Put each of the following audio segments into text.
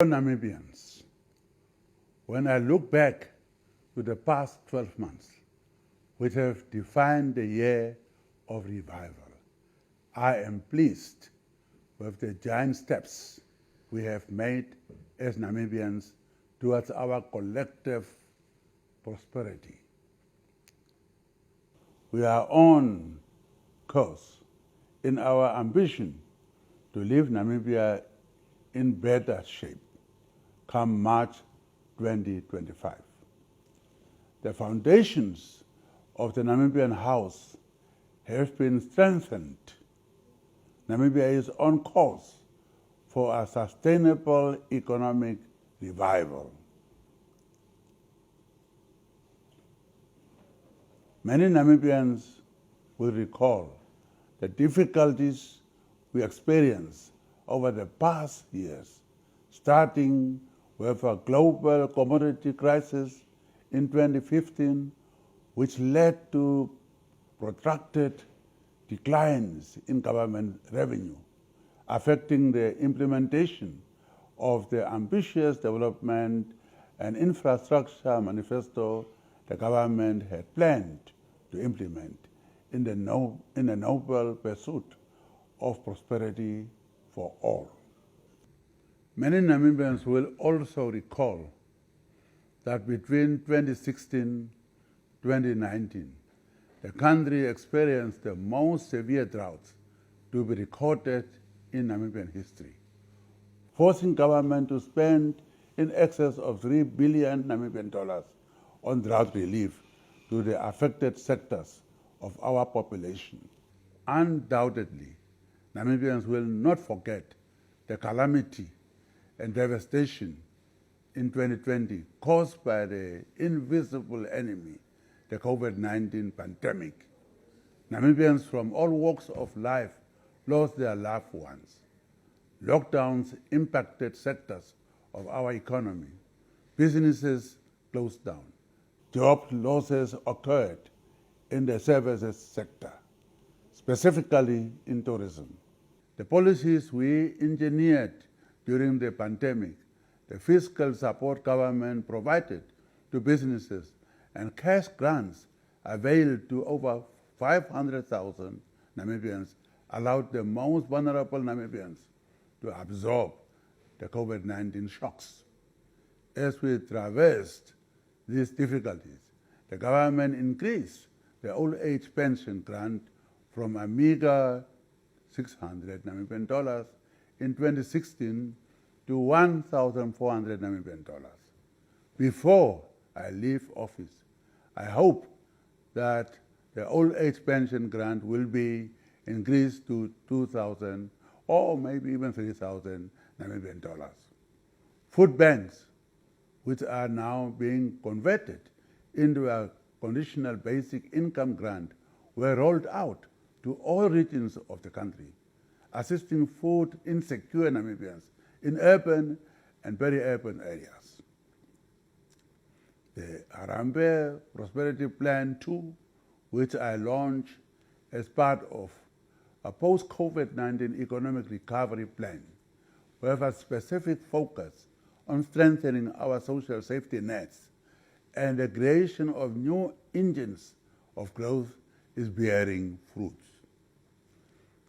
Namibians, when I look back to the past 12 months, which have defined the year of revival, I am pleased with the giant steps we have made as Namibians towards our collective prosperity. We are on course in our ambition to leave Namibia in better shape come March 2025. The foundations of the Namibian house have been strengthened. Namibia is on course for a sustainable economic revival. Many Namibians will recall the difficulties we experienced over the past years, starting with a global commodity crisis in 2015, which led to protracted declines in government revenue, affecting the implementation of the ambitious development and infrastructure manifesto the government had planned to implement in the noble pursuit of prosperity for all. Many Namibians will also recall that between 2016 and 2019, the country experienced the most severe droughts to be recorded in Namibian history, forcing government to spend in excess of 3 billion Namibian dollars on drought relief to the affected sectors of our population. Undoubtedly, Namibians will not forget the calamity and devastation in 2020 caused by the invisible enemy, the COVID-19 pandemic. Namibians from all walks of life lost their loved ones. Lockdowns impacted sectors of our economy. Businesses closed down. Job losses occurred in the services sector, specifically in tourism. The policies we engineered during the pandemic, the fiscal support government provided to businesses, and cash grants availed to over 500,000 Namibians allowed the most vulnerable Namibians to absorb the COVID-19 shocks. As we traversed these difficulties, the government increased the old age pension grant from a meager 600 Namibian dollars in 2016 to 1,400 Namibian dollars. Before I leave office, I hope that the old age pension grant will be increased to 2,000 or maybe even 3,000 Namibian dollars. Food banks, which are now being converted into a conditional basic income grant, were rolled out to all regions of the country, assisting food insecure Namibians in urban and peri-urban areas. The Harambee Prosperity Plan 2, which I launched as part of a post-COVID-19 economic recovery plan, will have a specific focus on strengthening our social safety nets, and the creation of new engines of growth is bearing fruits.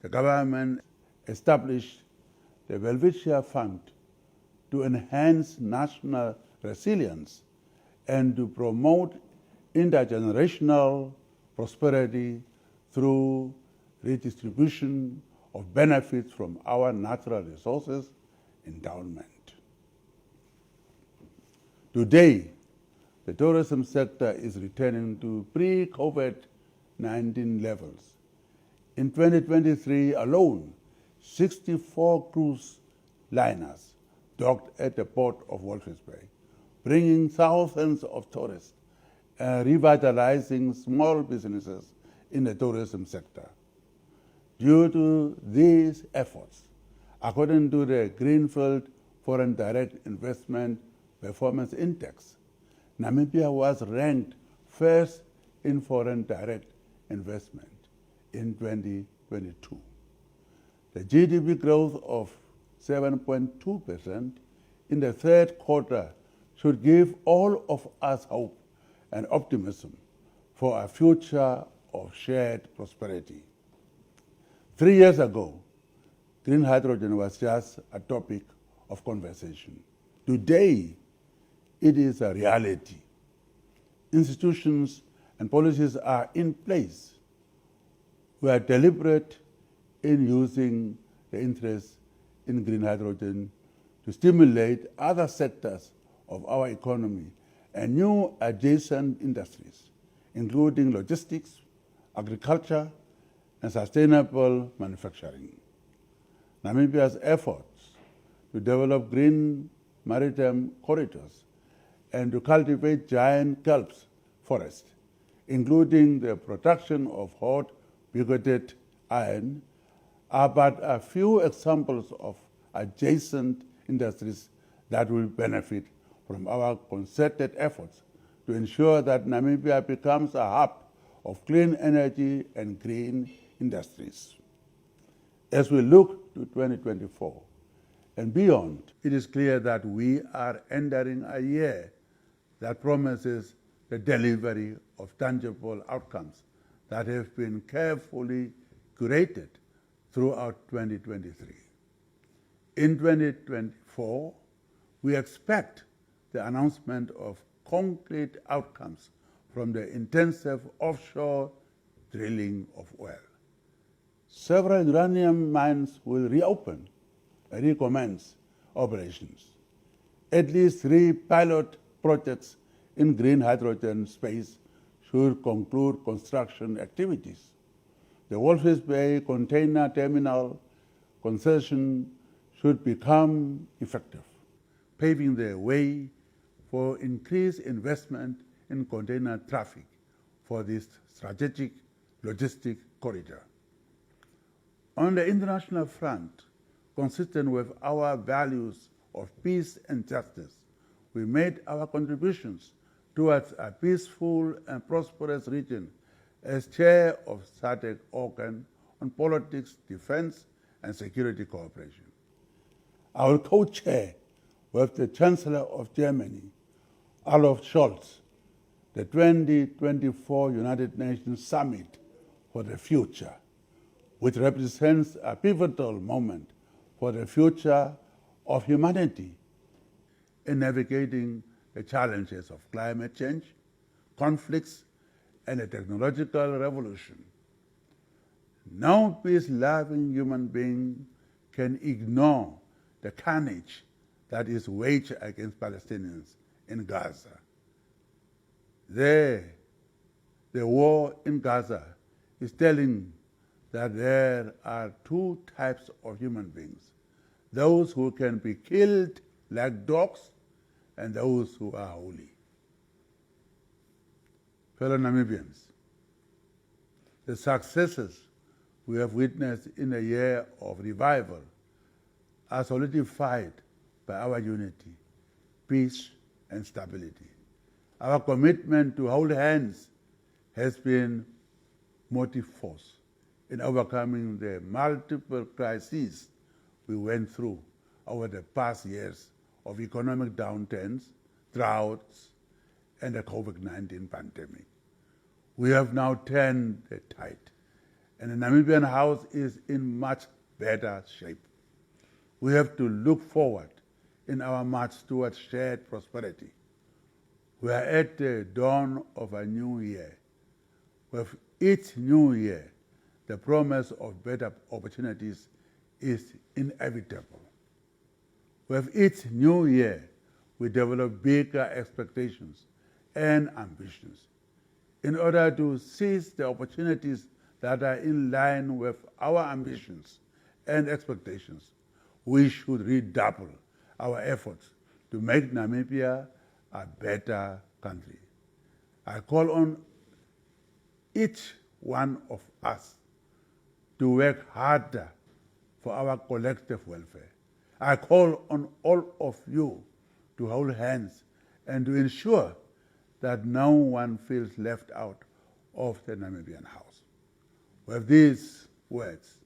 The government established the Welwitschia Fund to enhance national resilience and to promote intergenerational prosperity through redistribution of benefits from our natural resources endowment. Today, the tourism sector is returning to pre-COVID-19 levels. In 2023 alone, 64 cruise liners docked at the port of Walvis Bay, bringing thousands of tourists and revitalizing small businesses in the tourism sector. Due to these efforts, according to the Greenfield Foreign Direct Investment Performance Index, Namibia was ranked first in foreign direct investment in 2022. The GDP growth of 7.2% in the third quarter should give all of us hope and optimism for a future of shared prosperity. 3 years ago, green hydrogen was just a topic of conversation. Today, it is a reality. Institutions and policies are in place. We are deliberate in using the interest in green hydrogen to stimulate other sectors of our economy and new adjacent industries, including logistics, agriculture, and sustainable manufacturing. Namibia's efforts to develop green maritime corridors and to cultivate giant kelp forests, including the production of hot briquetted iron, are but a few examples of adjacent industries that will benefit from our concerted efforts to ensure that Namibia becomes a hub of clean energy and green industries. As we look to 2024 and beyond, it is clear that we are entering a year that promises the delivery of tangible outcomes that have been carefully curated throughout 2023. In 2024, we expect the announcement of concrete outcomes from the intensive offshore drilling of oil. Several uranium mines will reopen and recommence operations. At least 3 pilot projects in green hydrogen space should conclude construction activities. The Walvis Bay Container Terminal concession should become effective, paving the way for increased investment in container traffic for this strategic logistic corridor. On the international front, consistent with our values of peace and justice, we made our contributions towards a peaceful and prosperous region as chair of SADC organ on politics, defense, and security cooperation. I will co-chair with the Chancellor of Germany, Olaf Scholz, the 2024 United Nations Summit for the Future, which represents a pivotal moment for the future of humanity in navigating the challenges of climate change, conflicts, and the technological revolution. No peace-loving human being can ignore the carnage that is waged against Palestinians in Gaza. The war in Gaza is telling that there are 2 types of human beings: those who can be killed like dogs and those who are holy. Fellow Namibians, the successes we have witnessed in a year of revival are solidified by our unity, peace, and stability. Our commitment to hold hands has been motive force in overcoming the multiple crises we went through over the past years of economic downturns, droughts, and the COVID-19 pandemic. We have now turned the tide, and the Namibian house is in much better shape. We have to look forward in our march towards shared prosperity. We are at the dawn of a new year. With each new year, the promise of better opportunities is inevitable. With each new year, we develop bigger expectations and ambitions. In order to seize the opportunities that are in line with our ambitions and expectations, we should redouble our efforts to make Namibia a better country. I call on each one of us to work harder for our collective welfare. I call on all of you to hold hands and to ensure that no one feels left out of the Namibian house. With these words,